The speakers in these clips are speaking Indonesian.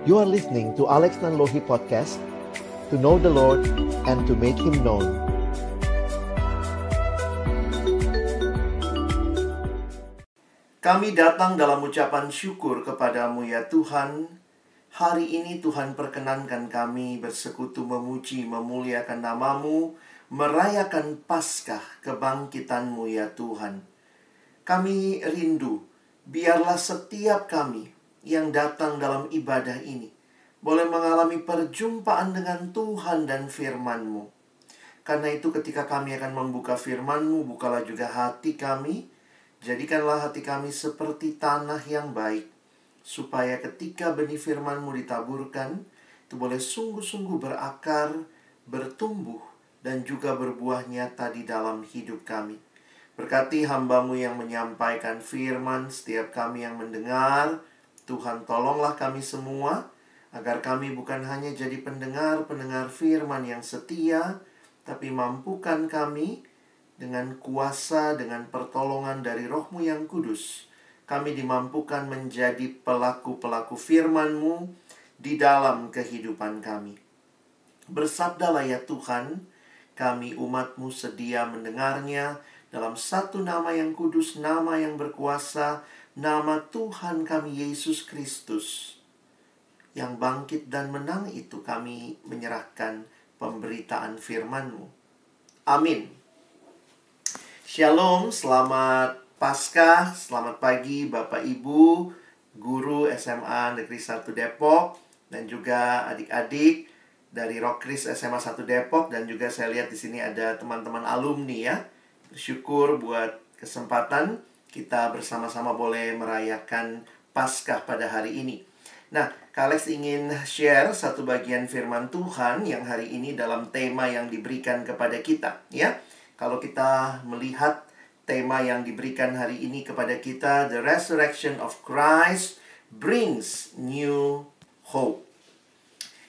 You are listening to Alex Nanlohi Podcast, to know the Lord and to make Him known. Kami datang dalam ucapan syukur kepadamu ya Tuhan. Hari ini Tuhan perkenankan kami bersekutu memuji, memuliakan namamu, merayakan Paskah kebangkitanmu ya Tuhan. Kami rindu, biarlah setiap kami yang datang dalam ibadah ini boleh mengalami perjumpaan dengan Tuhan dan firman-Mu. Karena itu ketika kami akan membuka firman-Mu, bukalah juga hati kami. Jadikanlah hati kami seperti tanah yang baik, supaya ketika benih firman-Mu ditaburkan, itu boleh sungguh-sungguh berakar, bertumbuh, dan juga berbuah nyata di dalam hidup kami. Berkati hamba-Mu yang menyampaikan firman, setiap kami yang mendengar. Tuhan, tolonglah kami semua, agar kami bukan hanya jadi pendengar-pendengar firman yang setia, tapi mampukan kami dengan kuasa, dengan pertolongan dari Roh-Mu yang kudus. Kami dimampukan menjadi pelaku-pelaku firman-Mu di dalam kehidupan kami. Bersabdalah ya Tuhan, kami umat-Mu sedia mendengarnya dalam satu nama yang kudus, nama yang berkuasa, nama Tuhan kami Yesus Kristus. Yang bangkit dan menang itu kami menyerahkan pemberitaan firman-Mu. Amin. Shalom, selamat Paskah, selamat pagi Bapak Ibu, guru SMA Negeri 1 Depok, dan juga adik-adik dari Rockris SMA 1 Depok, dan juga saya lihat di sini ada teman-teman alumni ya. Bersyukur buat kesempatan kita bersama-sama boleh merayakan Paskah pada hari ini. Nah, Kak Alex ingin share satu bagian firman Tuhan yang hari ini dalam tema yang diberikan kepada kita, ya. Kalau kita melihat tema yang diberikan hari ini kepada kita, The Resurrection of Christ brings new hope.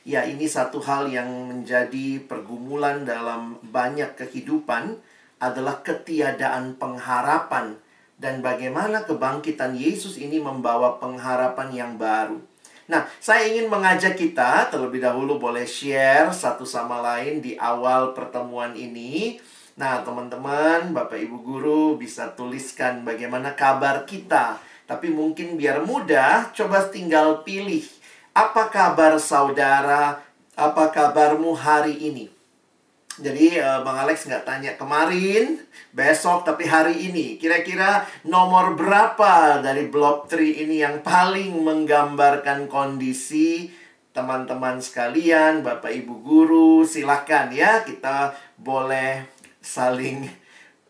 Ya, ini satu hal yang menjadi pergumulan dalam banyak kehidupan adalah ketiadaan pengharapan. Dan bagaimana kebangkitan Yesus ini membawa pengharapan yang baru. Nah, saya ingin mengajak kita terlebih dahulu boleh share satu sama lain di awal pertemuan ini. Nah, teman-teman, Bapak Ibu Guru bisa tuliskan bagaimana kabar kita. Tapi mungkin biar mudah, coba tinggal pilih. Apa kabar saudara? Apa kabarmu hari ini? Jadi Bang Alex nggak tanya kemarin, besok, tapi hari ini. Kira-kira nomor berapa dari Blob 3 ini yang paling menggambarkan kondisi teman-teman sekalian, Bapak Ibu Guru? Silahkan ya, kita boleh saling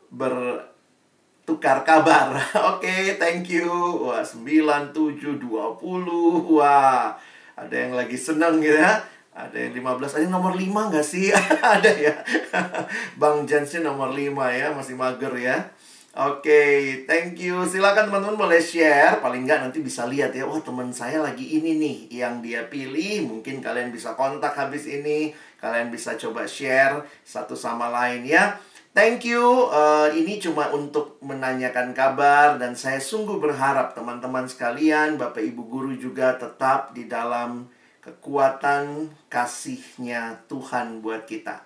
bertukar kabar. Oke, thank you. Wah, 9, 7, 20. Wah, ada yang lagi senang gitu ya. Ada yang 15, ada yang nomor 5 nggak sih? Ada ya. Bang Jansnya nomor 5 ya, masih mager ya. Oke, thank you. Silakan teman-teman boleh share. Paling nggak nanti bisa lihat ya, wah teman saya lagi ini nih yang dia pilih. Mungkin kalian bisa kontak habis ini. Kalian bisa coba share satu sama lain ya. Thank you. Ini cuma untuk menanyakan kabar. Dan saya sungguh berharap teman-teman sekalian, Bapak Ibu Guru juga tetap di dalam kekuatan kasih-Nya Tuhan buat kita.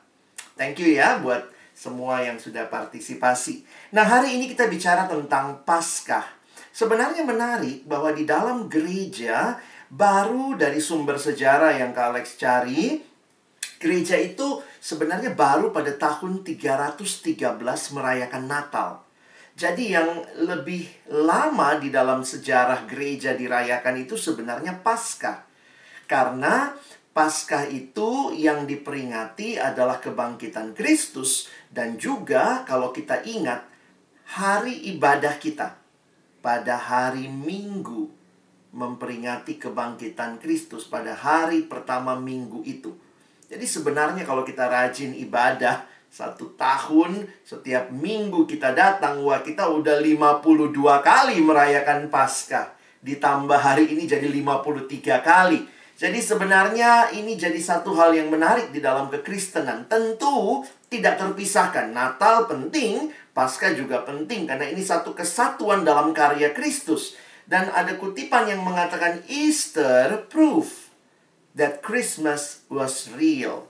Thank you ya buat semua yang sudah partisipasi. Nah, hari ini kita bicara tentang Paskah. Sebenarnya menarik bahwa di dalam gereja, baru dari sumber sejarah yang Kak Alex cari, gereja itu sebenarnya baru pada tahun 313 merayakan Natal. Jadi yang lebih lama di dalam sejarah gereja dirayakan itu sebenarnya Paskah. Karena Paskah itu yang diperingati adalah kebangkitan Kristus. Dan juga kalau kita ingat, hari ibadah kita pada hari Minggu memperingati kebangkitan Kristus pada hari pertama minggu itu. Jadi sebenarnya kalau kita rajin ibadah 1 tahun, setiap minggu kita datang, wah kita udah 52 kali merayakan Paskah. Ditambah hari ini jadi 53 kali. Jadi sebenarnya ini jadi satu hal yang menarik di dalam kekristenan. Tentu tidak terpisahkan. Natal penting, Paskah juga penting. Karena ini satu kesatuan dalam karya Kristus. Dan ada kutipan yang mengatakan Easter proof. that Christmas was real.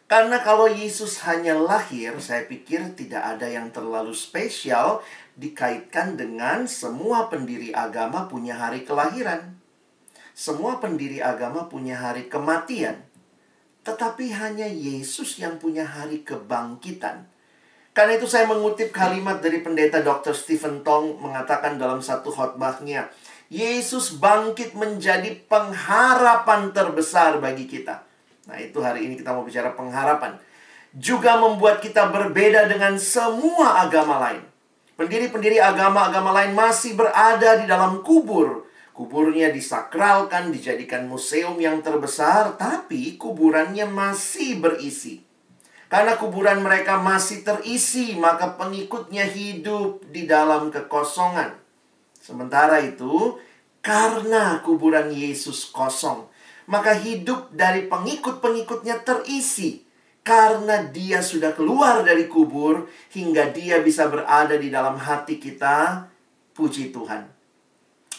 Karena kalau Yesus hanya lahir, saya pikir tidak ada yang terlalu spesial dikaitkan dengan semua pendiri agama punya hari kelahiran. Semua pendiri agama punya hari kematian. Tetapi hanya Yesus yang punya hari kebangkitan. Karena itu saya mengutip kalimat dari pendeta Dr. Stephen Tong mengatakan dalam satu khotbahnya, Yesus bangkit menjadi pengharapan terbesar bagi kita. Nah, itu hari ini kita mau bicara pengharapan. Juga membuat kita berbeda dengan semua agama lain. Pendiri-pendiri agama-agama lain masih berada di dalam kubur. Kuburnya disakralkan, dijadikan museum yang terbesar, tapi kuburannya masih berisi. Karena kuburan mereka masih terisi, maka pengikutnya hidup di dalam kekosongan. Sementara itu, karena kuburan Yesus kosong, maka hidup dari pengikut-pengikutnya terisi. Karena dia sudah keluar dari kubur, hingga dia bisa berada di dalam hati kita. Puji Tuhan.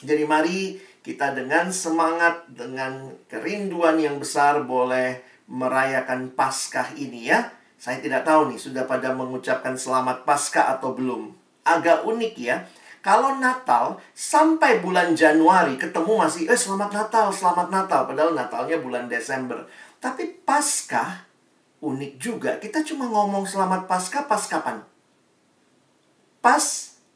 Jadi mari kita dengan semangat, dengan kerinduan yang besar boleh merayakan Paskah ini ya. Saya tidak tahu nih, sudah pada mengucapkan selamat Paskah atau belum. Agak unik ya. Kalau Natal, sampai bulan Januari ketemu masih, selamat Natal, selamat Natal. Padahal Natalnya bulan Desember. Tapi Paskah, unik juga. Kita cuma ngomong selamat Paskah pas kapan? Pas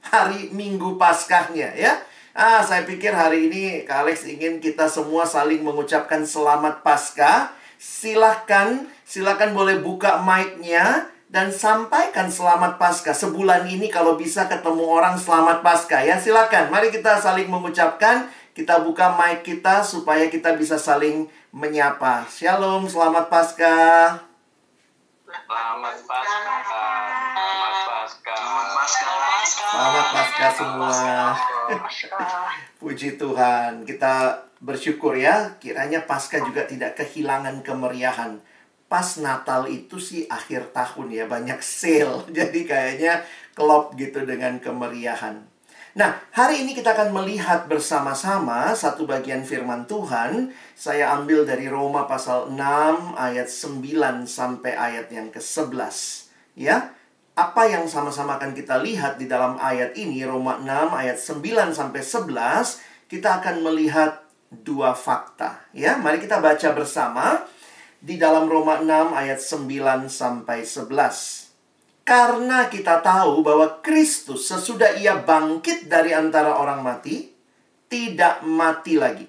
hari Minggu Paskahnya ya. Saya pikir hari ini Kak Alex ingin kita semua saling mengucapkan selamat Paskah. Silakan boleh buka mic-nya. Dan sampaikan selamat Paskah. Sebulan ini kalau bisa ketemu orang selamat Paskah ya. Silakan, mari kita saling mengucapkan. Kita buka mic kita supaya kita bisa saling menyapa. Shalom, selamat Paskah. Selamat Paskah. Selamat Paskah. Selamat Paskah semua. Puji Tuhan. Kita bersyukur ya. Kiranya Paskah juga tidak kehilangan kemeriahan. Pas Natal itu sih akhir tahun ya, banyak sale. Jadi kayaknya klop gitu dengan kemeriahan. Nah, hari ini kita akan melihat bersama-sama satu bagian firman Tuhan. Saya ambil dari Roma pasal 6 ayat 9 sampai ayat yang ke-11. Ya, apa yang sama-sama akan kita lihat di dalam ayat ini, Roma 6 ayat 9 sampai 11, kita akan melihat dua fakta. Ya, mari kita baca bersama. Di dalam Roma 6 ayat 9 sampai 11. Karena kita tahu bahwa Kristus sesudah ia bangkit dari antara orang mati, tidak mati lagi.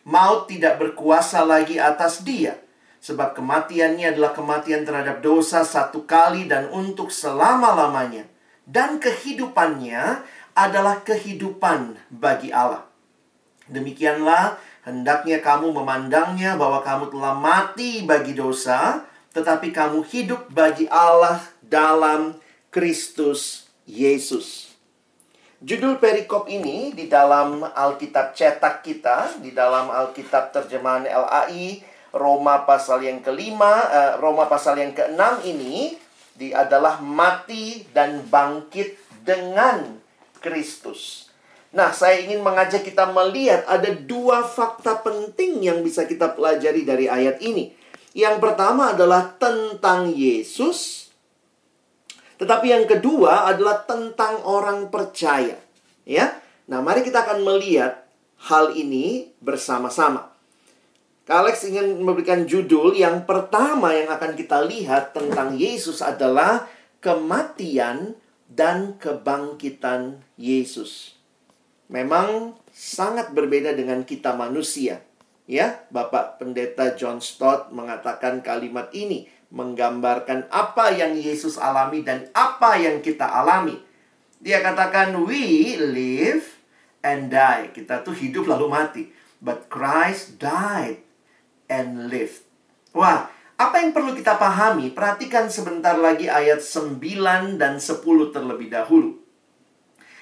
Maut tidak berkuasa lagi atas dia. Sebab kematiannya adalah kematian terhadap dosa satu kali dan untuk selama-lamanya. Dan kehidupannya adalah kehidupan bagi Allah. Demikianlah hendaknya kamu memandangnya bahwa kamu telah mati bagi dosa, tetapi kamu hidup bagi Allah dalam Kristus Yesus. Judul perikop ini di dalam Alkitab cetak kita, di dalam Alkitab terjemahan LAI, Roma pasal yang Roma pasal yang ke-6 ini adalah mati dan bangkit dengan Kristus. Nah, saya ingin mengajak kita melihat ada dua fakta penting yang bisa kita pelajari dari ayat ini. Yang pertama adalah tentang Yesus. Tetapi yang kedua adalah tentang orang percaya. Ya. Nah, mari kita akan melihat hal ini bersama-sama. Kak Alex ingin memberikan judul yang pertama yang akan kita lihat tentang Yesus adalah kematian dan kebangkitan Yesus. Memang sangat berbeda dengan kita manusia. Ya, Bapak Pendeta John Stott mengatakan kalimat ini menggambarkan apa yang Yesus alami dan apa yang kita alami. Dia katakan, we live and die. Kita tuh hidup lalu mati. But Christ died and lived. Wah, apa yang perlu kita pahami? Perhatikan sebentar lagi ayat 9 dan 10 terlebih dahulu.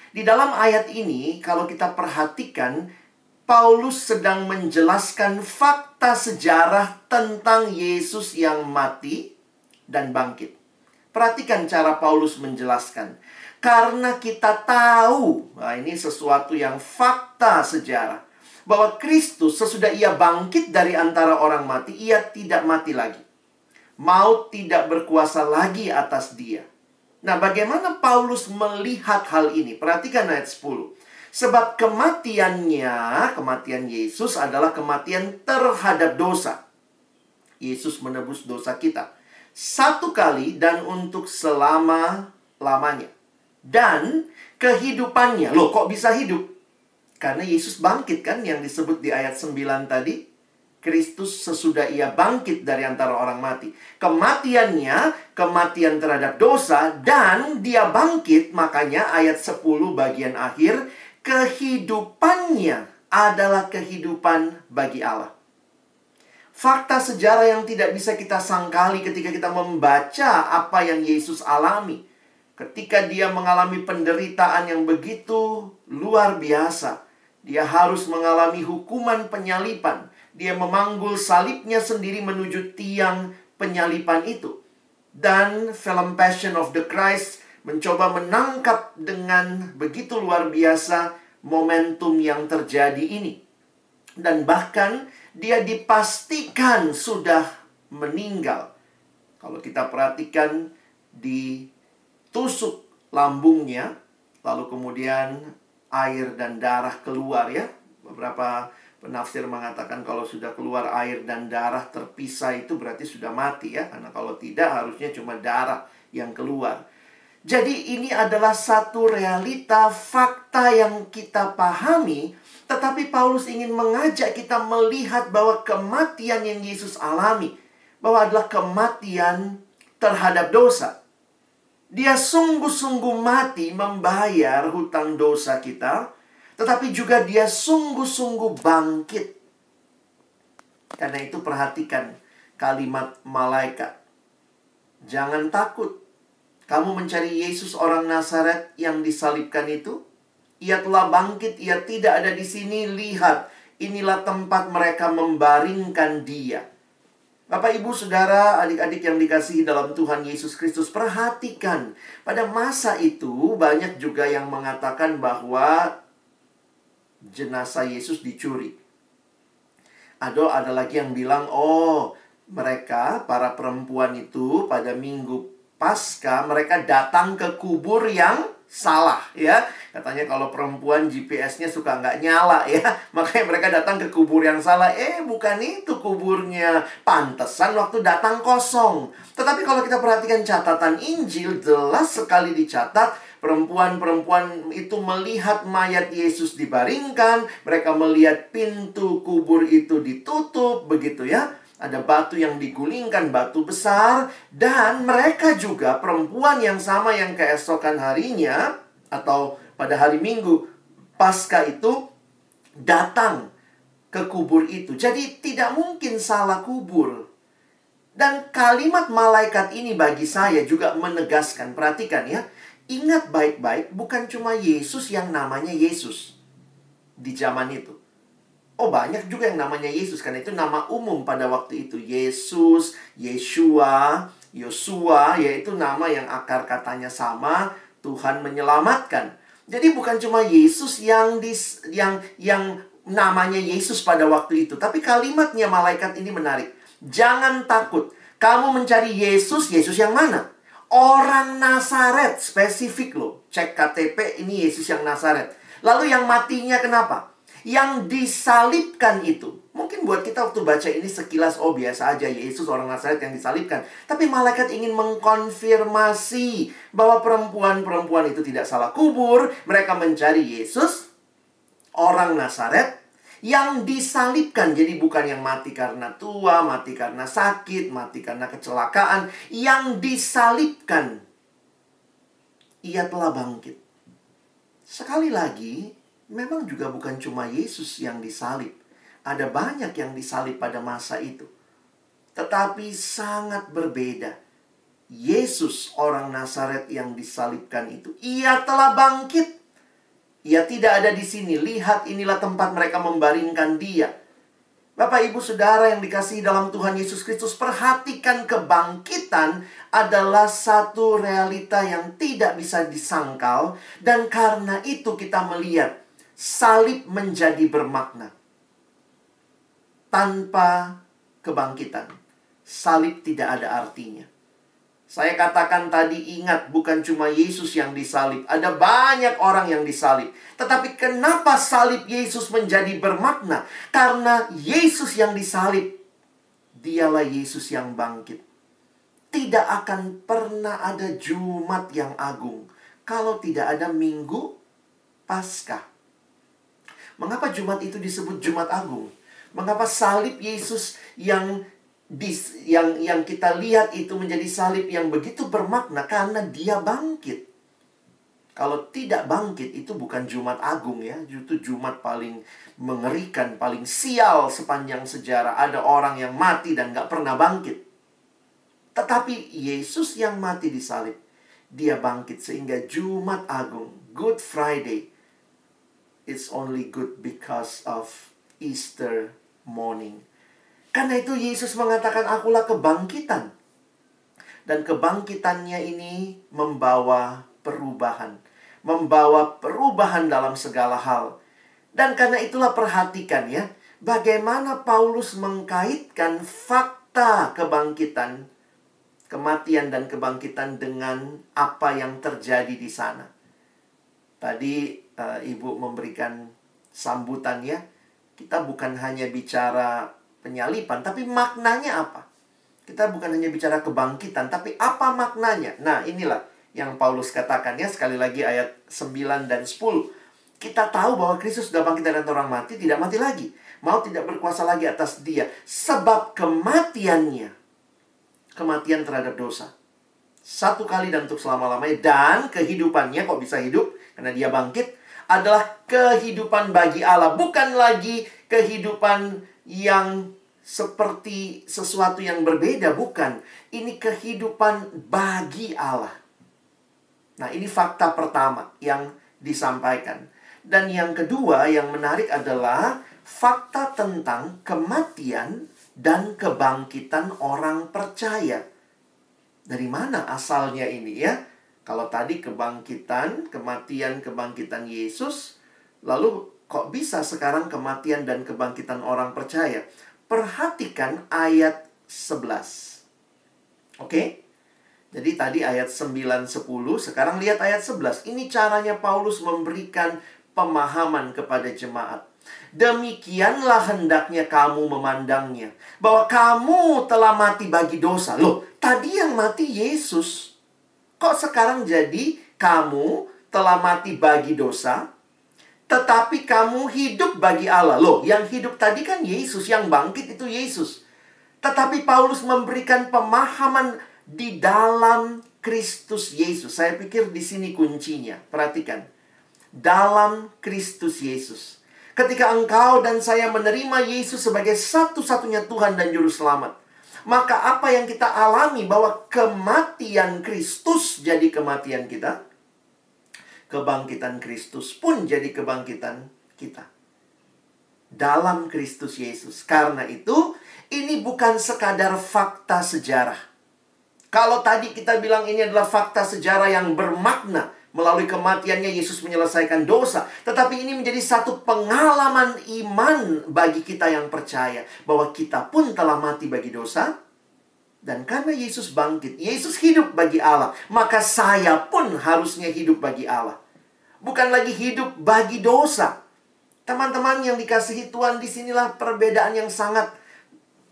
Di dalam ayat ini, kalau kita perhatikan, Paulus sedang menjelaskan fakta sejarah tentang Yesus yang mati dan bangkit. Perhatikan cara Paulus menjelaskan. Karena kita tahu, nah ini sesuatu yang fakta sejarah, bahwa Kristus sesudah ia bangkit dari antara orang mati, ia tidak mati lagi. Maut tidak berkuasa lagi atas dia. Nah, bagaimana Paulus melihat hal ini? Perhatikan ayat 10. Sebab kematian Yesus adalah kematian terhadap dosa. Yesus menebus dosa kita satu kali dan untuk selama-lamanya. Dan kehidupannya, loh kok bisa hidup? Karena Yesus bangkit kan, yang disebut di ayat 9 tadi. Kristus sesudah ia bangkit dari antara orang mati. Kematiannya, kematian terhadap dosa, dan dia bangkit, makanya ayat 10 bagian akhir, kehidupannya adalah kehidupan bagi Allah. Fakta sejarah yang tidak bisa kita sangkali ketika kita membaca apa yang Yesus alami. Ketika dia mengalami penderitaan yang begitu luar biasa. Dia harus mengalami hukuman penyalipan. Dia memanggul salibnya sendiri menuju tiang penyalipan itu. Dan film Passion of the Christ mencoba menangkap dengan begitu luar biasa momentum yang terjadi ini. Dan bahkan dia dipastikan sudah meninggal. Kalau kita perhatikan, ditusuk lambungnya, lalu kemudian air dan darah keluar ya. Beberapa penafsir mengatakan kalau sudah keluar air dan darah terpisah itu berarti sudah mati ya. Karena kalau tidak harusnya cuma darah yang keluar. Jadi ini adalah satu realita, fakta yang kita pahami. Tetapi Paulus ingin mengajak kita melihat bahwa kematian yang Yesus alami, bahwa adalah kematian terhadap dosa. Dia sungguh-sungguh mati membayar hutang dosa kita, tetapi juga dia sungguh-sungguh bangkit. Karena itu perhatikan kalimat malaikat. Jangan takut. Kamu mencari Yesus orang Nazaret yang disalibkan itu. Ia telah bangkit, ia tidak ada di sini. Lihat, inilah tempat mereka membaringkan dia. Bapak, Ibu, Saudara, adik-adik yang dikasihi dalam Tuhan Yesus Kristus, perhatikan. Pada masa itu, banyak juga yang mengatakan bahwa jenazah Yesus dicuri. Ada lagi yang bilang, oh, mereka, para perempuan itu, pada minggu Paskah, mereka datang ke kubur yang salah ya. Katanya kalau perempuan GPS-nya suka nggak nyala ya. Makanya mereka datang ke kubur yang salah. Bukan itu kuburnya. Pantesan waktu datang kosong. Tetapi kalau kita perhatikan catatan Injil, jelas sekali dicatat perempuan-perempuan itu melihat mayat Yesus dibaringkan. Mereka melihat pintu kubur itu ditutup begitu ya. Ada batu yang digulingkan, batu besar. Dan mereka juga, perempuan yang sama yang keesokan harinya, atau pada hari Minggu Paskah itu, datang ke kubur itu. Jadi tidak mungkin salah kubur. Dan kalimat malaikat ini bagi saya juga menegaskan, perhatikan ya. Ingat baik-baik, bukan cuma Yesus yang namanya Yesus di zaman itu. Oh, banyak juga yang namanya Yesus, karena itu nama umum pada waktu itu. Yesus, Yeshua, Yosua, yaitu nama yang akar katanya sama, Tuhan menyelamatkan. Jadi bukan cuma Yesus yang namanya Yesus pada waktu itu. Tapi kalimatnya malaikat ini menarik. Jangan takut. Kamu mencari Yesus, Yesus yang mana? Orang Nazaret, spesifik loh. Cek KTP, ini Yesus yang Nazaret. Lalu yang matinya kenapa? Yang disalibkan itu. Mungkin buat kita waktu baca ini sekilas, oh biasa aja Yesus orang Nazaret yang disalibkan. Tapi malaikat ingin mengkonfirmasi bahwa perempuan-perempuan itu tidak salah kubur. Mereka mencari Yesus, orang Nazaret, yang disalibkan. Jadi bukan yang mati karena tua, mati karena sakit, mati karena kecelakaan. Yang disalibkan. Ia telah bangkit. Sekali lagi, memang juga bukan cuma Yesus yang disalib. Ada banyak yang disalib pada masa itu. Tetapi sangat berbeda. Yesus orang Nazaret yang disalibkan itu, ia telah bangkit. Ia tidak ada di sini. Lihat, inilah tempat mereka membaringkan dia. Bapak, Ibu, Saudara yang dikasihi dalam Tuhan Yesus Kristus, perhatikan kebangkitan adalah satu realita yang tidak bisa disangkal. Dan karena itu kita melihat salib menjadi bermakna. tanpa kebangkitan, salib tidak ada artinya. Saya katakan tadi, ingat, bukan cuma Yesus yang disalib. Ada banyak orang yang disalib. Tetapi kenapa salib Yesus menjadi bermakna? Karena Yesus yang disalib, dialah Yesus yang bangkit. Tidak akan pernah ada Jumat yang agung kalau tidak ada Minggu Paskah. Mengapa Jumat itu disebut Jumat Agung? Mengapa salib Yesus yang kita lihat itu menjadi salib yang begitu bermakna? Karena dia bangkit. Kalau tidak bangkit, itu bukan Jumat Agung ya. Itu Jumat paling mengerikan, paling sial sepanjang sejarah. Ada orang yang mati dan gak pernah bangkit. Tetapi Yesus yang mati di salib, dia bangkit. Sehingga Jumat Agung, Good Friday, it's only good because of Easter morning. Karena itu Yesus mengatakan, akulah kebangkitan. Dan kebangkitannya ini membawa perubahan. Membawa perubahan dalam segala hal. Dan karena itulah perhatikan ya, bagaimana Paulus mengkaitkan fakta kebangkitan, kematian dan kebangkitan dengan apa yang terjadi di sana. Tadi Ibu memberikan sambutan ya. Kita bukan hanya bicara penyalipan, tapi maknanya apa? Kita bukan hanya bicara kebangkitan, tapi apa maknanya? Nah, inilah yang Paulus katakan ya, sekali lagi ayat 9 dan 10. Kita tahu bahwa Kristus sudah bangkit dari antara orang mati, tidak mati lagi. Maut tidak berkuasa lagi atas dia. Sebab kematiannya, kematian terhadap dosa, satu kali dan untuk selama-lamanya. Dan kehidupannya, kok bisa hidup? Karena dia bangkit, adalah kehidupan bagi Allah. Bukan lagi kehidupan yang seperti sesuatu yang berbeda, bukan. Ini kehidupan bagi Allah. Nah, ini fakta pertama yang disampaikan. Dan yang kedua yang menarik adalah fakta tentang kematian dan kebangkitan orang percaya. Dari mana asalnya ini ya? Kalau tadi kebangkitan, kematian, kebangkitan Yesus, lalu kok bisa sekarang kematian dan kebangkitan orang percaya? Perhatikan ayat 11. Oke? Jadi tadi ayat 9, 10. Sekarang lihat ayat 11. Ini caranya Paulus memberikan pemahaman kepada jemaat. Demikianlah hendaknya kamu memandangnya, bahwa kamu telah mati bagi dosa. Loh, tadi yang mati Yesus. Kok sekarang jadi kamu telah mati bagi dosa, tetapi kamu hidup bagi Allah? Loh, yang hidup tadi kan Yesus, yang bangkit itu Yesus. Tetapi Paulus memberikan pemahaman di dalam Kristus Yesus. Saya pikir di sini kuncinya. Perhatikan. Dalam Kristus Yesus. Ketika engkau dan saya menerima Yesus sebagai satu-satunya Tuhan dan Juru Selamat, maka apa yang kita alami bahwa kematian Kristus jadi kematian kita, kebangkitan Kristus pun jadi kebangkitan kita. Dalam Kristus Yesus. Karena itu, ini bukan sekadar fakta sejarah. Kalau tadi kita bilang ini adalah fakta sejarah yang bermakna, melalui kematiannya Yesus menyelesaikan dosa. Tetapi ini menjadi satu pengalaman iman bagi kita yang percaya, bahwa kita pun telah mati bagi dosa. Dan karena Yesus bangkit, Yesus hidup bagi Allah, maka saya pun harusnya hidup bagi Allah. Bukan lagi hidup bagi dosa. Teman-teman yang dikasihi Tuhan, disinilah perbedaan yang sangat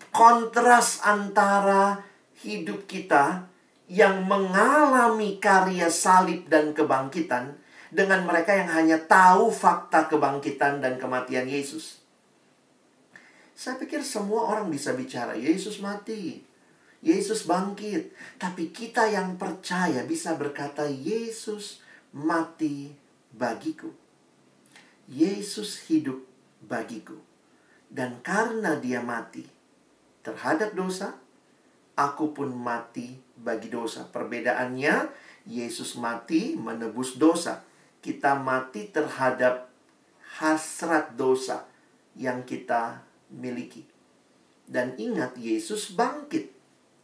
kontras antara hidup kita yang mengalami karya salib dan kebangkitan dengan mereka yang hanya tahu fakta kebangkitan dan kematian Yesus. Saya pikir semua orang bisa bicara, Yesus mati, Yesus bangkit. Tapi kita yang percaya bisa berkata, Yesus mati bagiku. Yesus hidup bagiku. Dan karena dia mati terhadap dosa, aku pun mati bagi dosa. Perbedaannya, Yesus mati menebus dosa. Kita mati terhadap hasrat dosa yang kita miliki. Dan ingat, Yesus bangkit.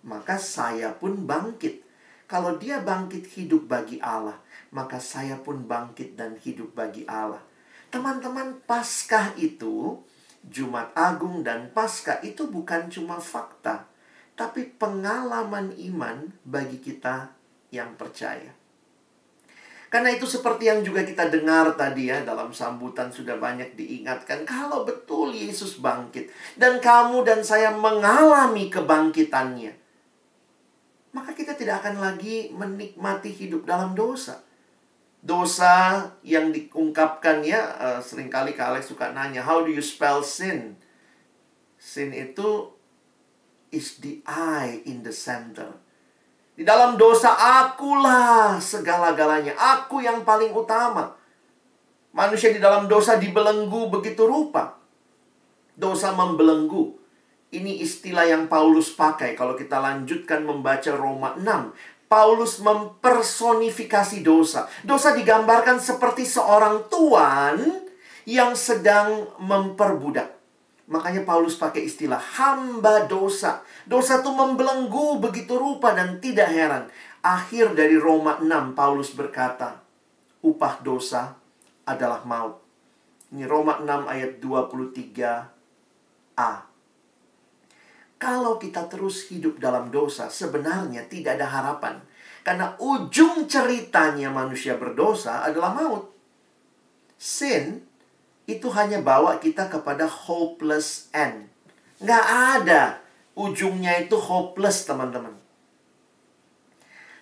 Maka saya pun bangkit. Kalau dia bangkit hidup bagi Allah, maka saya pun bangkit dan hidup bagi Allah. Teman-teman, Paskah itu Jumat Agung dan Paskah itu bukan cuma fakta, tapi pengalaman iman bagi kita yang percaya. Karena itu seperti yang juga kita dengar tadi ya, dalam sambutan sudah banyak diingatkan, kalau betul Yesus bangkit dan kamu dan saya mengalami kebangkitannya, maka kita tidak akan lagi menikmati hidup dalam dosa. Dosa yang diungkapkan ya, seringkali Kak Alex suka nanya, how do you spell sin? Sin itu is the I in the center. Di dalam dosa akulah segala-galanya. Aku yang paling utama. Manusia di dalam dosa dibelenggu begitu rupa. Dosa membelenggu. Ini istilah yang Paulus pakai kalau kita lanjutkan membaca Roma 6. Paulus mempersonifikasi dosa. Dosa digambarkan seperti seorang tuan yang sedang memperbudak. Makanya Paulus pakai istilah hamba dosa. Dosa itu membelenggu begitu rupa dan tidak heran. Akhir dari Roma 6, Paulus berkata, upah dosa adalah maut. Ini Roma 6 ayat 23a. Kalau kita terus hidup dalam dosa, sebenarnya tidak ada harapan. Karena ujung ceritanya manusia berdosa adalah maut. Sin itu hanya bawa kita kepada hopeless end. Nggak ada ujungnya itu hopeless, teman-teman.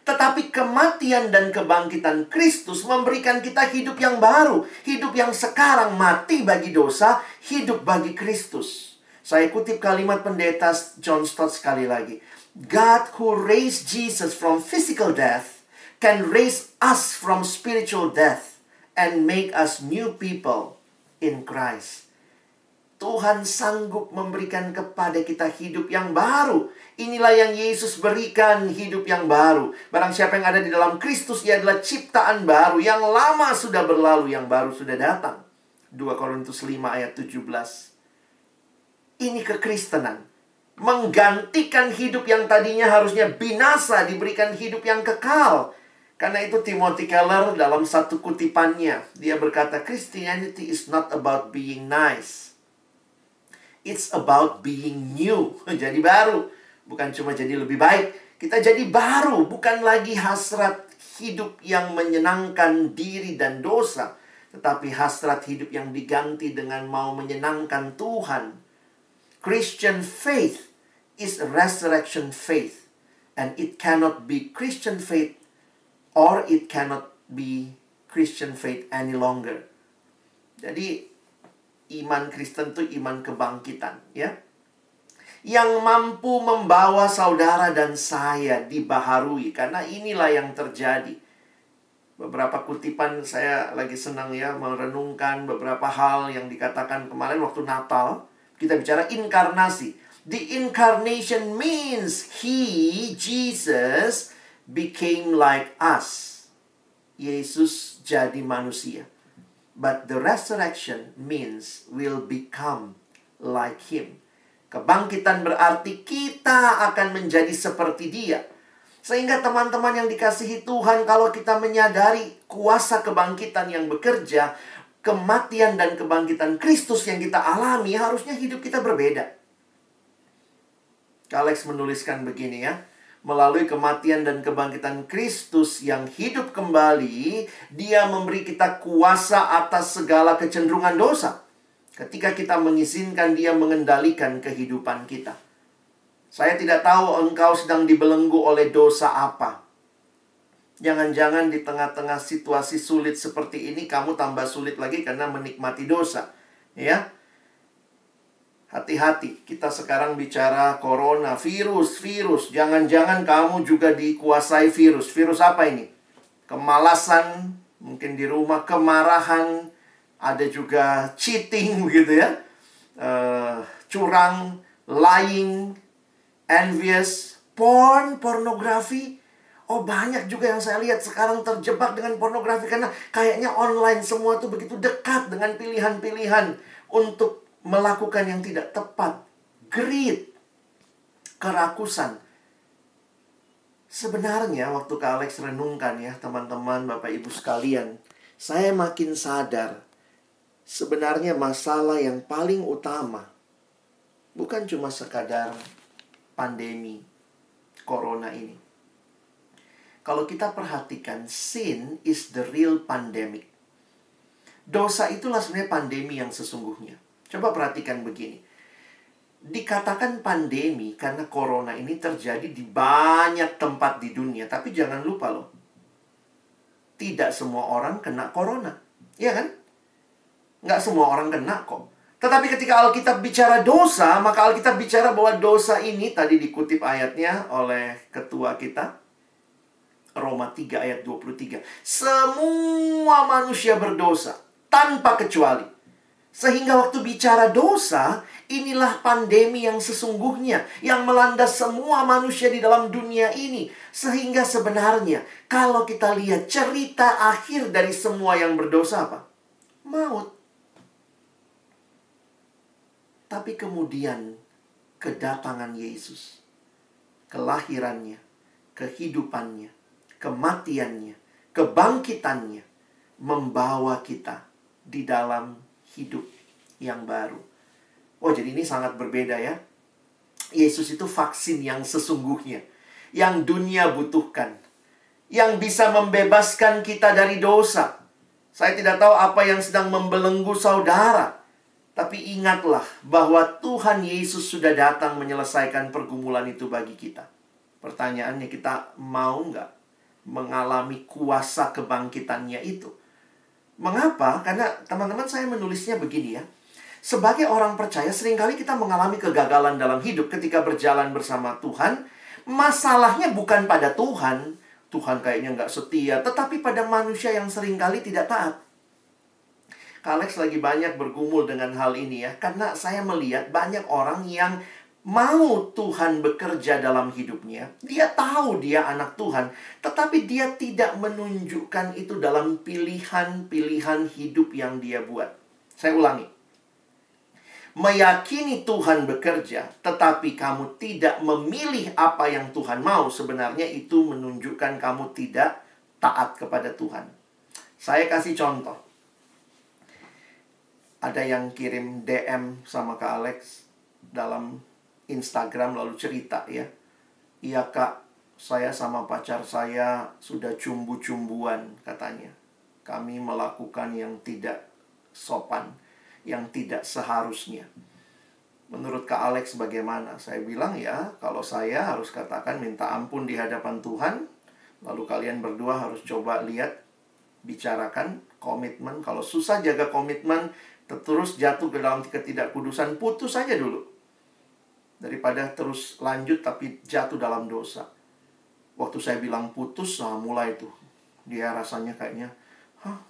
Tetapi kematian dan kebangkitan Kristus memberikan kita hidup yang baru. Hidup yang sekarang mati bagi dosa, hidup bagi Kristus. Saya kutip kalimat pendeta John Stott sekali lagi. God who raised Jesus from physical death can raise us from spiritual death and make us new people in Christ. Tuhan sanggup memberikan kepada kita hidup yang baru. Inilah yang Yesus berikan, hidup yang baru. Barang siapa yang ada di dalam Kristus, ia adalah ciptaan baru. Yang lama sudah berlalu, yang baru sudah datang. 2 Korintus 5 ayat 17. Ini kekristenan. Menggantikan hidup yang tadinya harusnya binasa, diberikan hidup yang kekal. Karena itu Timothy Keller dalam satu kutipannya, dia berkata, Christianity is not about being nice. It's about being new. Jadi baru. Bukan cuma jadi lebih baik. Kita jadi baru. Bukan lagi hasrat hidup yang menyenangkan diri dan dosa. Tetapi hasrat hidup yang diganti dengan mau menyenangkan Tuhan. Christian faith is a resurrection faith. And it cannot be Christian faith or it cannot be Christian faith any longer. Jadi, iman Kristen itu iman kebangkitan, ya. Yang mampu membawa saudara dan saya dibaharui. Karena inilah yang terjadi. Beberapa kutipan saya lagi senang ya, merenungkan beberapa hal yang dikatakan kemarin waktu Natal. Kita bicara inkarnasi. The incarnation means He, Jesus, became like us. Yesus jadi manusia. But the resurrection means we'll become like Him. Kebangkitan berarti kita akan menjadi seperti Dia. Sehingga teman-teman yang dikasihi Tuhan, kalau kita menyadari kuasa kebangkitan yang bekerja, kematian dan kebangkitan Kristus yang kita alami, harusnya hidup kita berbeda. Alex menuliskan begini ya. Melalui kematian dan kebangkitan Kristus yang hidup kembali, Dia memberi kita kuasa atas segala kecenderungan dosa. Ketika kita mengizinkan Dia mengendalikan kehidupan kita. Saya tidak tahu engkau sedang dibelenggu oleh dosa apa. Jangan-jangan di tengah-tengah situasi sulit seperti ini, kamu tambah sulit lagi karena menikmati dosa. Ya. Hati-hati, kita sekarang bicara corona, virus. Jangan-jangan kamu juga dikuasai virus. Virus apa ini? Kemalasan, mungkin di rumah, kemarahan, ada juga cheating begitu ya. Curang, lying, envious, pornografi. Oh, banyak juga yang saya lihat sekarang terjebak dengan pornografi karena kayaknya online semua tuh begitu dekat dengan pilihan-pilihan untuk melakukan yang tidak tepat. Greed, kerakusan. Sebenarnya waktu Kak Alex renungkan ya, teman-teman, Bapak Ibu sekalian, saya makin sadar sebenarnya masalah yang paling utama bukan cuma sekadar pandemi corona ini. Kalau kita perhatikan, sin is the real pandemic. Dosa itulah sebenarnya pandemi yang sesungguhnya. Coba perhatikan begini. Dikatakan pandemi karena corona ini terjadi di banyak tempat di dunia. Tapi jangan lupa loh, tidak semua orang kena corona. Iya kan? Nggak semua orang kena kok. Tetapi ketika Alkitab bicara dosa, maka Alkitab bicara bahwa dosa ini, tadi dikutip ayatnya oleh ketua kita, Roma 3 ayat 23. Semua manusia berdosa, tanpa kecuali. Sehingga waktu bicara dosa, inilah pandemi yang sesungguhnya, yang melanda semua manusia di dalam dunia ini. Sehingga sebenarnya, kalau kita lihat cerita akhir dari semua yang berdosa apa? Maut. Tapi kemudian kedatangan Yesus, kelahirannya, kehidupannya, kematiannya, kebangkitannya, membawa kita di dalam hidup yang baru. Oh, jadi ini sangat berbeda ya. Yesus itu vaksin yang sesungguhnya, yang dunia butuhkan, yang bisa membebaskan kita dari dosa. Saya tidak tahu apa yang sedang membelenggu saudara, tapi ingatlah bahwa Tuhan Yesus sudah datang menyelesaikan pergumulan itu bagi kita. Pertanyaannya, kita mau nggak mengalami kuasa kebangkitannya itu? Mengapa? Karena teman-teman, saya menulisnya begini ya. Sebagai orang percaya, seringkali kita mengalami kegagalan dalam hidup ketika berjalan bersama Tuhan. Masalahnya bukan pada Tuhan. Tuhan kayaknya nggak setia, tetapi pada manusia yang seringkali tidak taat. Kak Alex lagi banyak bergumul dengan hal ini ya. Karena saya melihat banyak orang yang mau Tuhan bekerja dalam hidupnya. Dia tahu dia anak Tuhan, tetapi dia tidak menunjukkan itu dalam pilihan-pilihan hidup yang dia buat. Saya ulangi. Meyakini Tuhan bekerja, tetapi kamu tidak memilih apa yang Tuhan mau, sebenarnya itu menunjukkan kamu tidak taat kepada Tuhan. Saya kasih contoh. Ada yang kirim DM sama Kak Alex dalam Instagram lalu cerita ya. Iya Kak, saya sama pacar saya sudah cumbu-cumbuan katanya. Kami melakukan yang tidak sopan, yang tidak seharusnya. Menurut Kak Alex bagaimana? Saya bilang ya, kalau saya harus katakan minta ampun di hadapan Tuhan. Lalu kalian berdua harus coba lihat, bicarakan komitmen. Kalau susah jaga komitmen, terus jatuh ke dalam ketidakkudusan, putus saja dulu. Daripada terus lanjut tapi jatuh dalam dosa. Waktu saya bilang putus, mulai tuh. Dia rasanya kayaknya,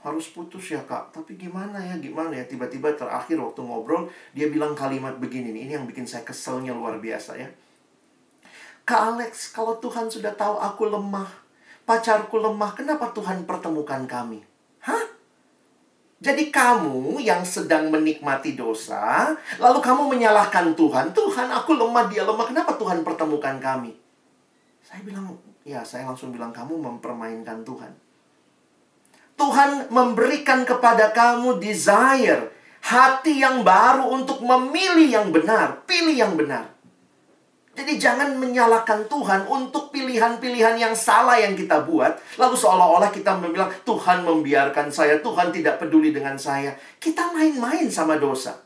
harus putus ya Kak, tapi gimana ya. Tiba-tiba terakhir waktu ngobrol, dia bilang kalimat begini nih. Ini yang bikin saya keselnya luar biasa ya. Kak Alex, kalau Tuhan sudah tahu aku lemah, pacarku lemah, kenapa Tuhan pertemukan kami? Jadi kamu yang sedang menikmati dosa, lalu kamu menyalahkan Tuhan. Tuhan, aku lemah, dia lemah, kenapa Tuhan pertemukan kami? Saya langsung bilang, kamu mempermainkan Tuhan. Tuhan memberikan kepada kamu desire, hati yang baru untuk memilih yang benar, pilih yang benar. Jadi jangan menyalahkan Tuhan untuk pilihan-pilihan yang salah yang kita buat. Lalu seolah-olah kita bilang, Tuhan membiarkan saya, Tuhan tidak peduli dengan saya. Kita main-main sama dosa.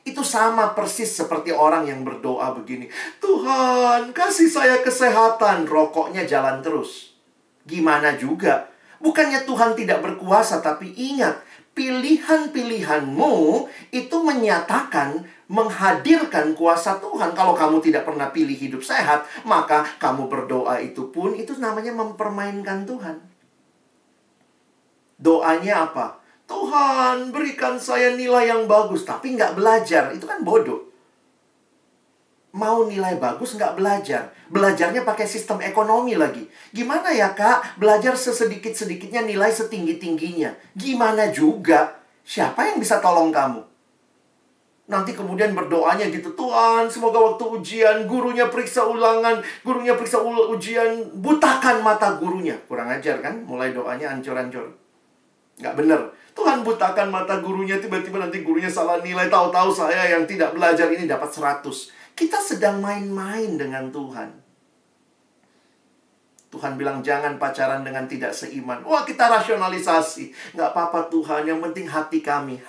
Itu sama persis seperti orang yang berdoa begini. Tuhan, kasih saya kesehatan. Rokoknya jalan terus. Gimana juga? Bukannya Tuhan tidak berkuasa, tapi ingat, pilihan-pilihanmu itu menyatakan, menghadirkan kuasa Tuhan. Kalau kamu tidak pernah pilih hidup sehat, maka kamu berdoa itu pun, itu namanya mempermainkan Tuhan. Doanya apa? Tuhan, berikan saya nilai yang bagus, tapi nggak belajar. Itu kan bodoh. Mau nilai bagus, nggak belajar. Belajarnya pakai sistem ekonomi lagi. Gimana ya Kak? Belajar sesedikit-sedikitnya nilai setinggi-tingginya. Gimana juga? Siapa yang bisa tolong kamu? Nanti kemudian berdoanya gitu, Tuhan, semoga waktu ujian, gurunya periksa ulangan, gurunya periksa ujian, butakan mata gurunya. Kurang ajar kan? Mulai doanya ancur-ancur. Nggak bener. Tuhan butakan mata gurunya, tiba-tiba nanti gurunya salah nilai. Tahu-tahu saya yang tidak belajar ini dapat 100. Kita sedang main-main dengan Tuhan. Tuhan bilang jangan pacaran dengan tidak seiman. Wah, kita rasionalisasi. Nggak apa-apa Tuhan, yang penting hati kami.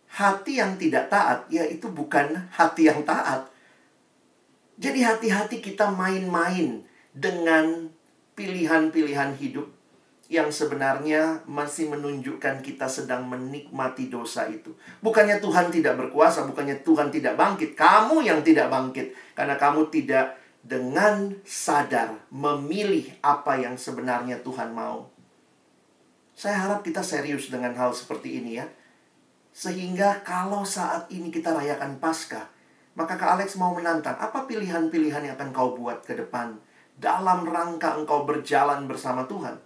Hati yang tidak taat, ya itu bukan hati yang taat. Jadi hati-hati kita main-main dengan pilihan-pilihan hidup yang sebenarnya masih menunjukkan kita sedang menikmati dosa itu. Bukannya Tuhan tidak berkuasa, bukannya Tuhan tidak bangkit. Kamu yang tidak bangkit, karena kamu tidak dengan sadar memilih apa yang sebenarnya Tuhan mau. Saya harap kita serius dengan hal seperti ini ya. Sehingga kalau saat ini kita rayakan Paskah, maka Kak Alex mau menantang, apa pilihan-pilihan yang akan kau buat ke depan dalam rangka engkau berjalan bersama Tuhan?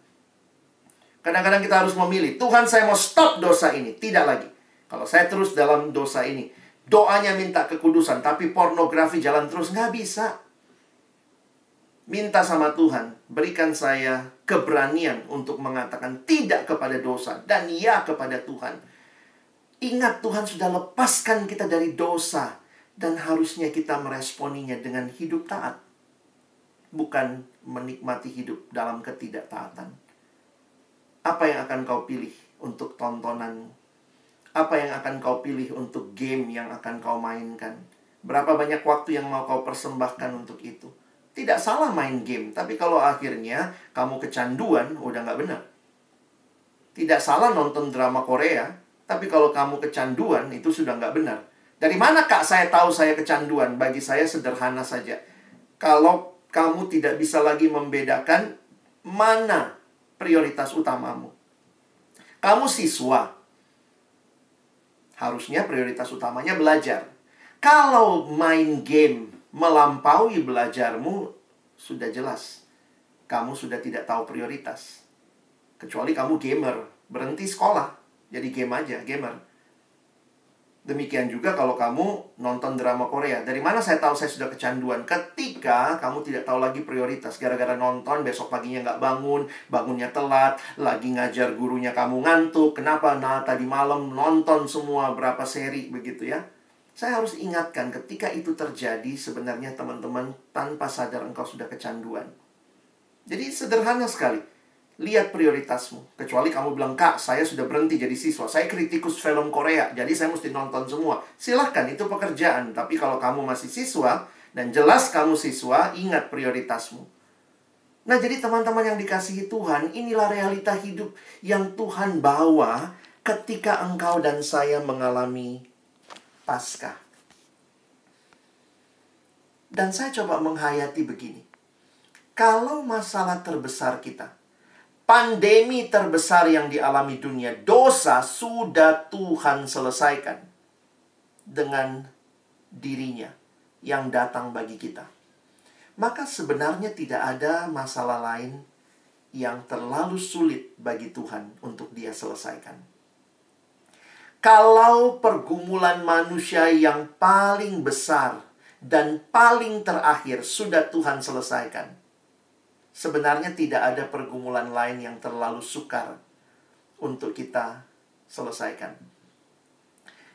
Kadang-kadang kita harus memilih, Tuhan saya mau stop dosa ini, tidak lagi. Kalau saya terus dalam dosa ini, doanya minta kekudusan, tapi pornografi jalan terus, nggak bisa. Minta sama Tuhan, berikan saya keberanian untuk mengatakan tidak kepada dosa dan ya kepada Tuhan. Ingat, Tuhan sudah lepaskan kita dari dosa dan harusnya kita meresponinya dengan hidup taat, bukan menikmati hidup dalam ketidaktaatan. Apa yang akan kau pilih untuk tontonan? Apa yang akan kau pilih untuk game yang akan kau mainkan? Berapa banyak waktu yang mau kau persembahkan untuk itu? Tidak salah main game, tapi kalau akhirnya kamu kecanduan, udah nggak benar. Tidak salah nonton drama Korea, tapi kalau kamu kecanduan, itu sudah nggak benar. Dari mana Kak saya tahu saya kecanduan? Bagi saya sederhana saja. Kalau kamu tidak bisa lagi membedakan mana prioritas utamamu. Kamu siswa, harusnya prioritas utamanya belajar. Kalau main game melampaui belajarmu, sudah jelas kamu sudah tidak tahu prioritas. Kecuali kamu gamer, berhenti sekolah, jadi game aja, gamer. Demikian juga kalau kamu nonton drama Korea. Dari mana saya tahu saya sudah kecanduan? Ketika kamu tidak tahu lagi prioritas. Gara-gara nonton, besok paginya nggak bangun, bangunnya telat, lagi ngajar gurunya kamu ngantuk. Kenapa? Nah, tadi malam nonton semua berapa seri begitu ya. Saya harus ingatkan ketika itu terjadi, sebenarnya teman-teman tanpa sadar engkau sudah kecanduan. Jadi sederhana sekali. Lihat prioritasmu. Kecuali kamu bilang, Kak, saya sudah berhenti jadi siswa. Saya kritikus film Korea, jadi saya mesti nonton semua. Silahkan, itu pekerjaan. Tapi kalau kamu masih siswa, dan jelas kamu siswa, ingat prioritasmu. Nah, jadi teman-teman yang dikasihi Tuhan, inilah realita hidup yang Tuhan bawa ketika engkau dan saya mengalami Paskah. Dan saya coba menghayati begini. Kalau masalah terbesar kita, pandemi terbesar yang dialami dunia, dosa sudah Tuhan selesaikan dengan dirinya yang datang bagi kita. Maka sebenarnya tidak ada masalah lain yang terlalu sulit bagi Tuhan untuk Dia selesaikan. Kalau pergumulan manusia yang paling besar dan paling terakhir sudah Tuhan selesaikan, sebenarnya tidak ada pergumulan lain yang terlalu sukar untuk kita selesaikan.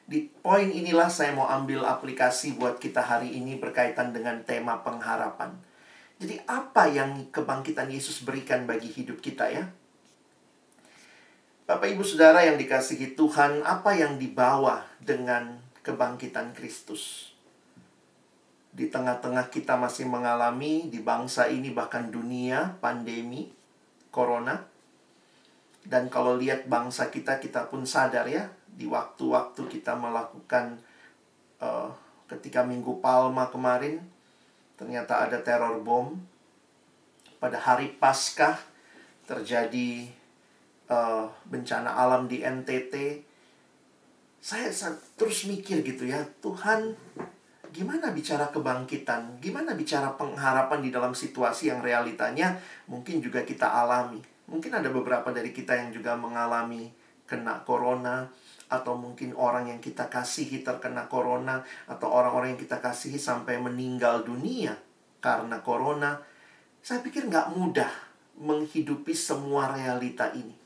Di poin inilah saya mau ambil aplikasi buat kita hari ini berkaitan dengan tema pengharapan. Jadi apa yang kebangkitan Yesus berikan bagi hidup kita ya? Bapak Ibu Saudara yang dikasihi Tuhan, apa yang dibawa dengan kebangkitan Kristus? Di tengah-tengah kita masih mengalami di bangsa ini bahkan dunia pandemi corona. Dan kalau lihat bangsa kita pun sadar ya, di waktu-waktu kita melakukan ketika Minggu Palma kemarin, ternyata ada teror bom. Pada hari Paskah terjadi bencana alam di NTT. Saya terus mikir gitu ya, Tuhan, gimana bicara kebangkitan? Gimana bicara pengharapan di dalam situasi yang realitanya mungkin juga kita alami? Mungkin ada beberapa dari kita yang juga mengalami kena corona, atau mungkin orang yang kita kasihi terkena corona, atau orang-orang yang kita kasihi sampai meninggal dunia karena corona. Saya pikir nggak mudah menghidupi semua realita ini.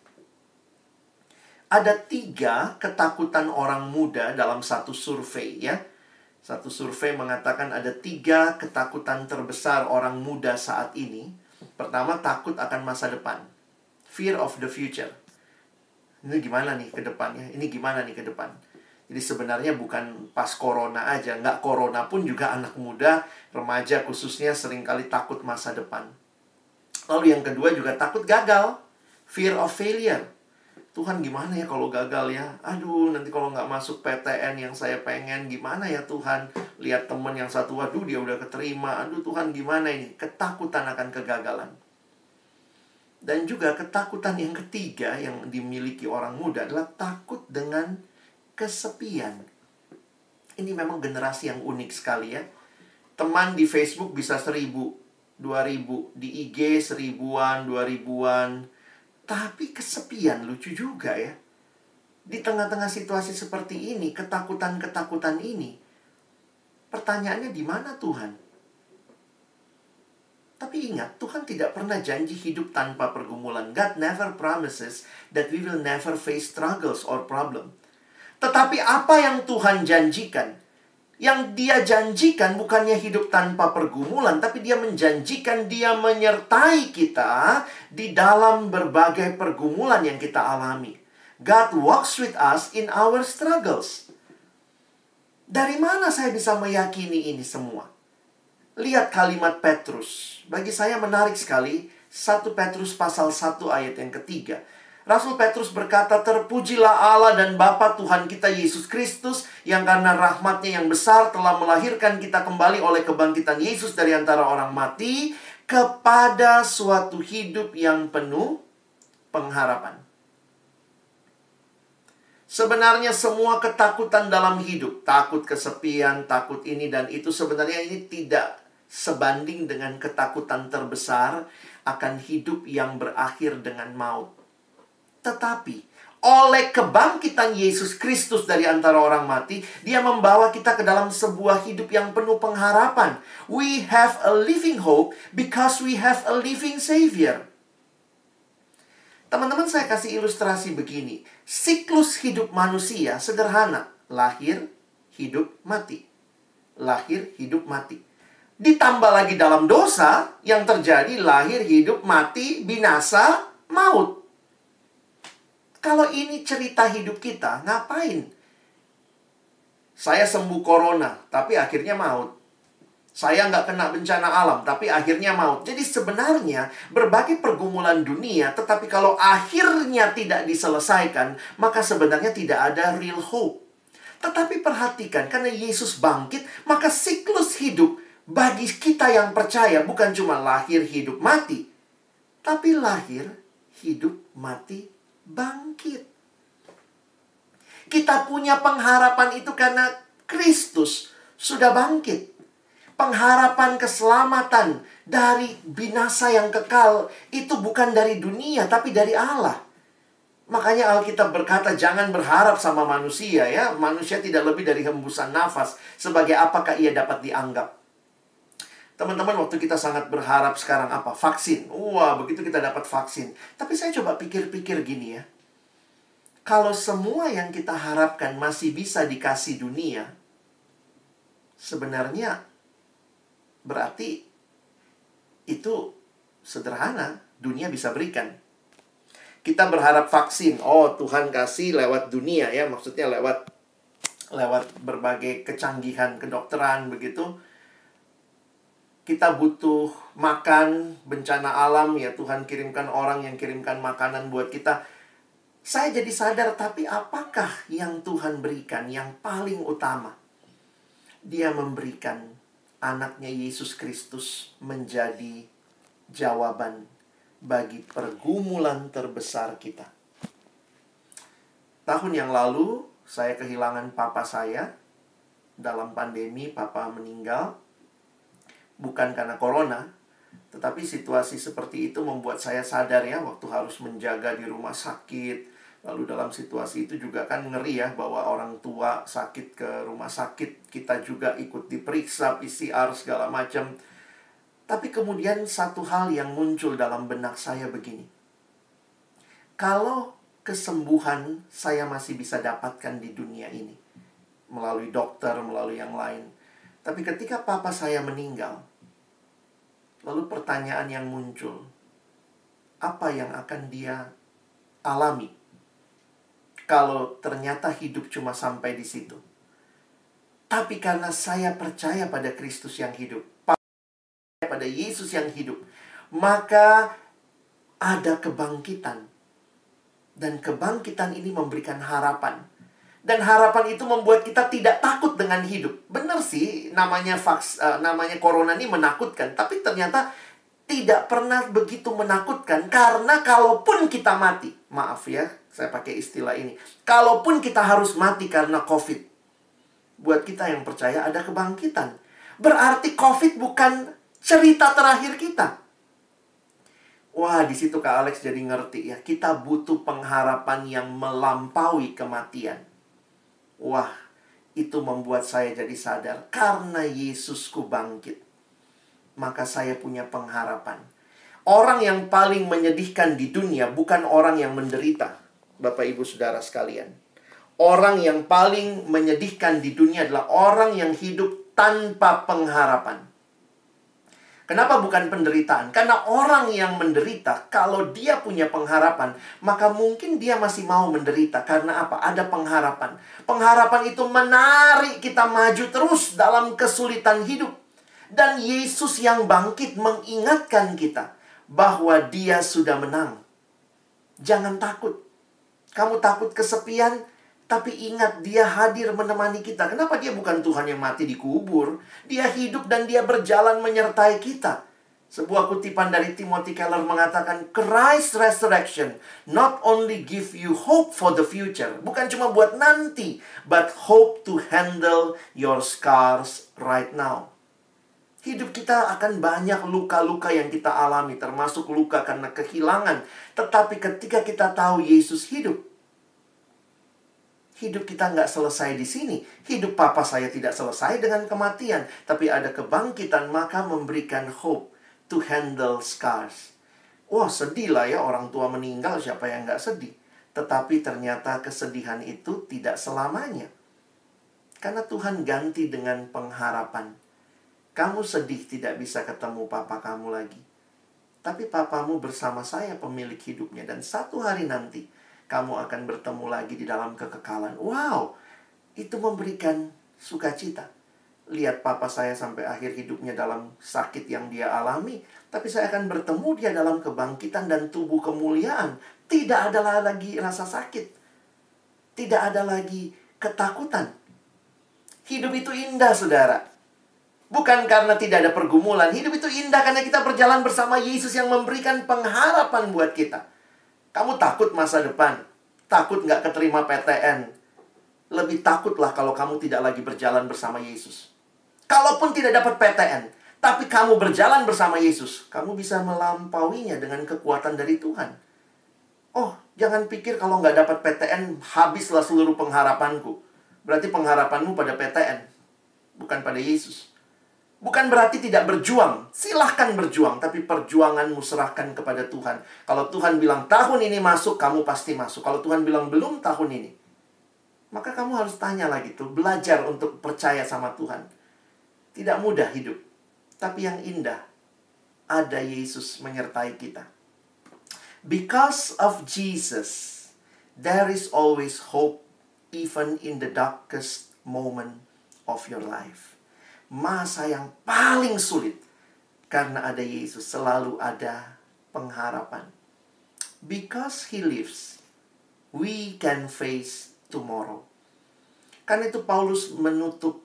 Ada 3 ketakutan orang muda dalam satu survei ya. Satu survei mengatakan ada 3 ketakutan terbesar orang muda saat ini. Pertama, takut akan masa depan. Fear of the future. Ini gimana nih ke depannya? Ini gimana nih ke depan? Jadi sebenarnya bukan pas corona aja. Nggak corona pun juga anak muda, remaja khususnya seringkali takut masa depan. Lalu yang kedua juga takut gagal. Fear of failure. Tuhan gimana ya kalau gagal ya? Aduh, nanti kalau nggak masuk PTN yang saya pengen, gimana ya Tuhan? Lihat teman yang satu, waduh dia udah keterima. Aduh Tuhan gimana ini? Ketakutan akan kegagalan. Dan juga ketakutan yang ketiga yang dimiliki orang muda adalah takut dengan kesepian. Ini memang generasi yang unik sekali ya. Teman di Facebook bisa 1000, 2000, di IG 1000-an, 2000-an. Tapi kesepian, lucu juga ya. Di tengah-tengah situasi seperti ini, ketakutan-ketakutan ini, pertanyaannya di mana Tuhan? Tapi ingat, Tuhan tidak pernah janji hidup tanpa pergumulan. God never promises that we will never face struggles or problem. Tetapi apa yang Tuhan janjikan? Yang dia janjikan bukannya hidup tanpa pergumulan, tapi dia menjanjikan dia menyertai kita di dalam berbagai pergumulan yang kita alami. God walks with us in our struggles. Dari mana saya bisa meyakini ini semua? Lihat kalimat Petrus. Bagi saya menarik sekali. 1 Petrus pasal 1 ayat yang ketiga. Rasul Petrus berkata, terpujilah Allah dan Bapa Tuhan kita Yesus Kristus, yang karena rahmat-Nya yang besar telah melahirkan kita kembali oleh kebangkitan Yesus dari antara orang mati, kepada suatu hidup yang penuh pengharapan. Sebenarnya semua ketakutan dalam hidup, takut kesepian, takut ini dan itu, sebenarnya ini tidak sebanding dengan ketakutan terbesar akan hidup yang berakhir dengan maut. Tetapi, oleh kebangkitan Yesus Kristus dari antara orang mati, Dia membawa kita ke dalam sebuah hidup yang penuh pengharapan. We have a living hope because we have a living Savior. Teman-teman, saya kasih ilustrasi begini. Siklus hidup manusia sederhana. Lahir, hidup, mati. Lahir, hidup, mati. Ditambah lagi dalam dosa, yang terjadi lahir, hidup, mati, binasa, maut. Kalau ini cerita hidup kita, ngapain? Saya sembuh corona, tapi akhirnya maut. Saya nggak kena bencana alam, tapi akhirnya maut. Jadi sebenarnya berbagai pergumulan dunia, tetapi kalau akhirnya tidak diselesaikan, maka sebenarnya tidak ada real hope. Tetapi perhatikan, karena Yesus bangkit, maka siklus hidup bagi kita yang percaya bukan cuma lahir, hidup, mati. Tapi lahir, hidup, mati, bangkit. Kita punya pengharapan itu karena Kristus sudah bangkit. Pengharapan keselamatan dari binasa yang kekal itu bukan dari dunia, tapi dari Allah. Makanya Alkitab berkata jangan berharap sama manusia ya. Manusia tidak lebih dari hembusan nafas. Sebagai apakah ia dapat dianggap? Teman-teman, waktu kita sangat berharap sekarang apa? Vaksin. Wah, begitu kita dapat vaksin. Tapi saya coba pikir-pikir gini ya. Kalau semua yang kita harapkan masih bisa dikasih dunia, sebenarnya berarti itu sederhana. Dunia bisa berikan. Kita berharap vaksin. Oh, Tuhan kasih lewat dunia ya. Maksudnya lewat berbagai kecanggihan kedokteran begitu. Kita butuh makan, bencana alam ya, Tuhan kirimkan orang yang kirimkan makanan buat kita. Saya jadi sadar, tapi apakah yang Tuhan berikan yang paling utama? Dia memberikan anaknya Yesus Kristus menjadi jawaban bagi pergumulan terbesar kita. Tahun yang lalu, saya kehilangan papa saya. Dalam pandemi, papa meninggal. Bukan karena corona, tetapi situasi seperti itu membuat saya sadar ya, waktu harus menjaga di rumah sakit. Lalu dalam situasi itu juga kan ngeri ya, bahwa orang tua sakit ke rumah sakit, kita juga ikut diperiksa, PCR segala macam. Tapi kemudian satu hal yang muncul dalam benak saya begini. Kalau kesembuhan saya masih bisa dapatkan di dunia ini. Melalui dokter, melalui yang lain. Tapi ketika papa saya meninggal, lalu pertanyaan yang muncul, apa yang akan dia alami kalau ternyata hidup cuma sampai di situ? Tapi karena saya percaya pada Kristus yang hidup, pada Yesus yang hidup, maka ada kebangkitan. Dan kebangkitan ini memberikan harapan. Dan harapan itu membuat kita tidak takut dengan hidup. Benar sih, namanya corona ini menakutkan. Tapi ternyata tidak pernah begitu menakutkan. Karena kalaupun kita mati, maaf ya, saya pakai istilah ini. Kalaupun kita harus mati karena COVID, buat kita yang percaya ada kebangkitan. Berarti COVID bukan cerita terakhir kita. Wah, di situ Kak Alex jadi ngerti ya. Kita butuh pengharapan yang melampaui kematian. Wah, itu membuat saya jadi sadar. Karena Yesusku bangkit, maka saya punya pengharapan. Orang yang paling menyedihkan di dunia bukan orang yang menderita, Bapak Ibu Saudara sekalian. Orang yang paling menyedihkan di dunia adalah orang yang hidup tanpa pengharapan. Kenapa bukan penderitaan? Karena orang yang menderita, kalau dia punya pengharapan, maka mungkin dia masih mau menderita. Karena apa? Ada pengharapan. Pengharapan itu menarik kita maju terus dalam kesulitan hidup. Dan Yesus yang bangkit mengingatkan kita bahwa dia sudah menang. Jangan takut. Kamu takut kesepian? Tapi ingat, dia hadir menemani kita. Kenapa dia bukan Tuhan yang mati di kubur? Dia hidup dan dia berjalan menyertai kita. Sebuah kutipan dari Timothy Keller mengatakan, Christ's resurrection not only give you hope for the future. Bukan cuma buat nanti, but hope to handle your scars right now. Hidup kita akan banyak luka-luka yang kita alami, termasuk luka karena kehilangan. Tetapi ketika kita tahu Yesus hidup, hidup kita nggak selesai di sini. Hidup papa saya tidak selesai dengan kematian. Tapi ada kebangkitan, maka memberikan hope to handle scars. Wah, sedih lah ya orang tua meninggal, siapa yang nggak sedih? Tetapi ternyata kesedihan itu tidak selamanya. Karena Tuhan ganti dengan pengharapan. Kamu sedih tidak bisa ketemu papa kamu lagi. Tapi papamu bersama saya pemilik hidupnya. Dan satu hari nanti, kamu akan bertemu lagi di dalam kekekalan. Wow, itu memberikan sukacita. Lihat papa saya sampai akhir hidupnya dalam sakit yang dia alami. Tapi saya akan bertemu dia dalam kebangkitan dan tubuh kemuliaan. Tidak ada lagi rasa sakit. Tidak ada lagi ketakutan. Hidup itu indah, saudara. Bukan karena tidak ada pergumulan. Hidup itu indah karena kita berjalan bersama Yesus yang memberikan pengharapan buat kita. Kamu takut masa depan, takut nggak keterima PTN. Lebih takutlah kalau kamu tidak lagi berjalan bersama Yesus. Kalaupun tidak dapat PTN, tapi kamu berjalan bersama Yesus, kamu bisa melampauinya dengan kekuatan dari Tuhan. Oh, jangan pikir kalau nggak dapat PTN, habislah seluruh pengharapanku. Berarti pengharapanmu pada PTN, bukan pada Yesus. Bukan berarti tidak berjuang. Silahkan berjuang. Tapi perjuanganmu serahkan kepada Tuhan. Kalau Tuhan bilang tahun ini masuk, kamu pasti masuk. Kalau Tuhan bilang belum tahun ini, maka kamu harus tanya lagi tuh. Belajar untuk percaya sama Tuhan. Tidak mudah hidup. Tapi yang indah, ada Yesus menyertai kita. Because of Jesus, there is always hope, even in the darkest moment of your life. Masa yang paling sulit, karena ada Yesus, selalu ada pengharapan. Because He lives, we can face tomorrow. Karena itu Paulus menutup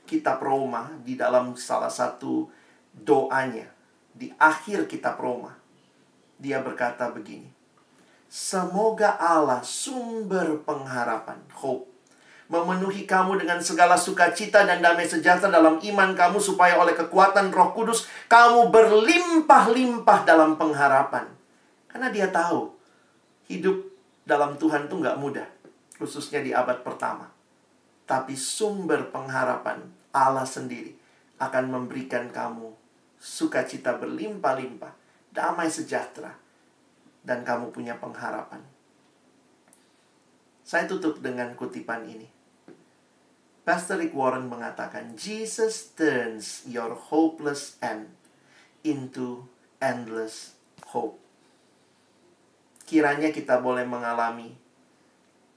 kitab Roma di dalam salah satu doanya. Di akhir kitab Roma, dia berkata begini, semoga Allah sumber pengharapan, hope, memenuhi kamu dengan segala sukacita dan damai sejahtera dalam iman kamu, supaya oleh kekuatan Roh Kudus kamu berlimpah-limpah dalam pengharapan. Karena dia tahu hidup dalam Tuhan itu nggak mudah, khususnya di abad pertama. Tapi sumber pengharapan Allah sendiri akan memberikan kamu sukacita berlimpah-limpah, damai sejahtera, dan kamu punya pengharapan. Saya tutup dengan kutipan ini. Pastor Rick Warren mengatakan, Jesus turns your hopeless end into endless hope. Kiranya kita boleh mengalami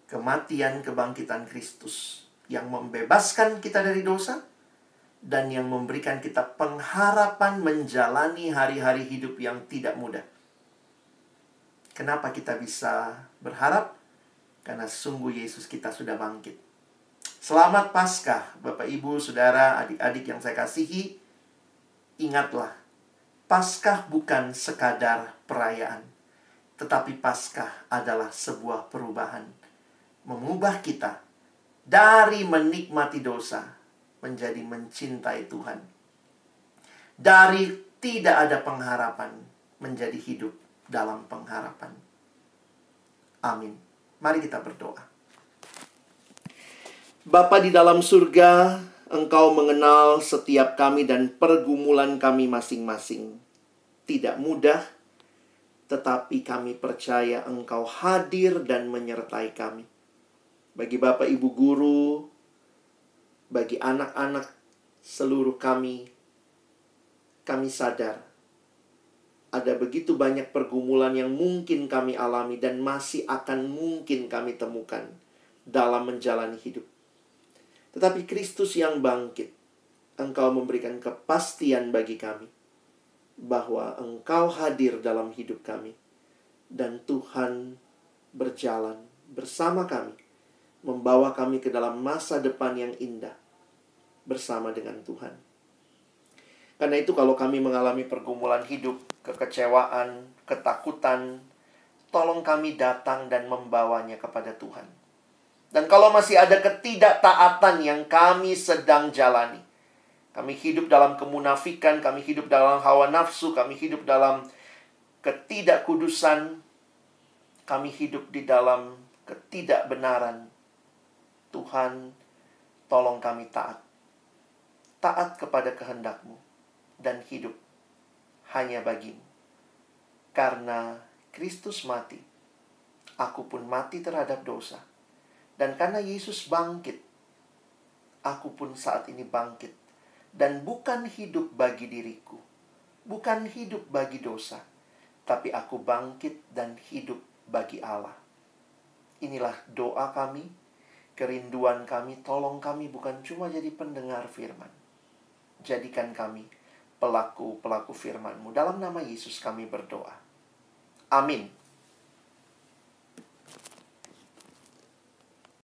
kematian kebangkitan Kristus yang membebaskan kita dari dosa dan yang memberikan kita pengharapan menjalani hari-hari hidup yang tidak mudah. Kenapa kita bisa berharap? Karena sungguh Yesus kita sudah bangkit. Selamat Paskah, Bapak, Ibu, Saudara, adik-adik yang saya kasihi. Ingatlah, Paskah bukan sekadar perayaan, tetapi Paskah adalah sebuah perubahan. Mengubah kita dari menikmati dosa menjadi mencintai Tuhan. Dari tidak ada pengharapan menjadi hidup dalam pengharapan. Amin. Mari kita berdoa. Bapa di dalam surga, Engkau mengenal setiap kami dan pergumulan kami masing-masing. Tidak mudah, tetapi kami percaya Engkau hadir dan menyertai kami. Bagi Bapak Ibu guru, bagi anak-anak seluruh kami sadar ada begitu banyak pergumulan yang mungkin kami alami dan masih akan mungkin kami temukan dalam menjalani hidup. Tetapi Kristus yang bangkit, Engkau memberikan kepastian bagi kami bahwa Engkau hadir dalam hidup kami dan Tuhan berjalan bersama kami, membawa kami ke dalam masa depan yang indah bersama dengan Tuhan. Karena itu kalau kami mengalami pergumulan hidup, kekecewaan, ketakutan, tolong kami datang dan membawanya kepada Tuhan. Dan kalau masih ada ketidaktaatan yang kami sedang jalani, kami hidup dalam kemunafikan, kami hidup dalam hawa nafsu, kami hidup dalam ketidakkudusan, kami hidup di dalam ketidakbenaran, Tuhan, tolong kami taat. Taat kepada kehendak-Mu dan hidup hanya bagi-Mu. Karena Kristus mati, aku pun mati terhadap dosa. Dan karena Yesus bangkit, aku pun saat ini bangkit. Dan bukan hidup bagi diriku, bukan hidup bagi dosa, tapi aku bangkit dan hidup bagi Allah. Inilah doa kami, kerinduan kami. Tolong kami bukan cuma jadi pendengar firman, jadikan kami pelaku-pelaku firman-Mu. Dalam nama Yesus kami berdoa. Amin.